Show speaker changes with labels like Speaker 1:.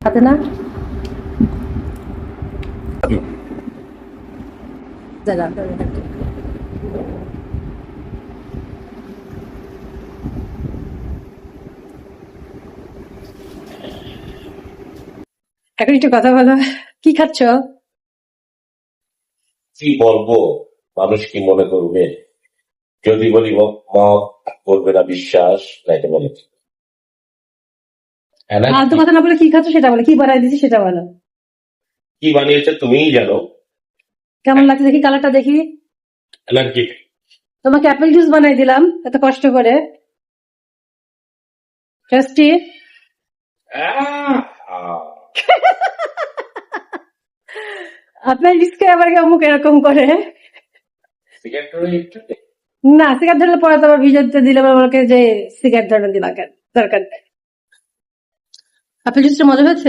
Speaker 1: হাতে না দাদা এখন একটু কথা বলো। কি খাচ্ছ?
Speaker 2: কি বলবো? মানুষ কি মনে করবে যদি বলি মত করবে না বিশ্বাস, না এটা বলে
Speaker 1: ফালতু
Speaker 2: অ্যালার্জি।
Speaker 1: কথা না বলে কি খাচ্ছ সেটা বলো, কি বানাই দিচ্ছি সেটা বলো।
Speaker 2: কি বানিয়েছে তুমিই জানো।
Speaker 1: কেমন লাগছে দেখি, কালারটা দেখি।
Speaker 2: অ্যালার্জি।
Speaker 1: তোমাকে অ্যাপেল জুস বানাই দিলাম এত কষ্ট করে। টেস্টি। আপেল জুস কে আবার কেউ মুখ এরকম করে? না, সিগারেট ধরলে পরে তো আবার ভিজাতে দিলে আমাকে যে সিগারেট ধরে দিলা কেন, দরকার নেই। আপেল জুসটা মজা হয়েছে।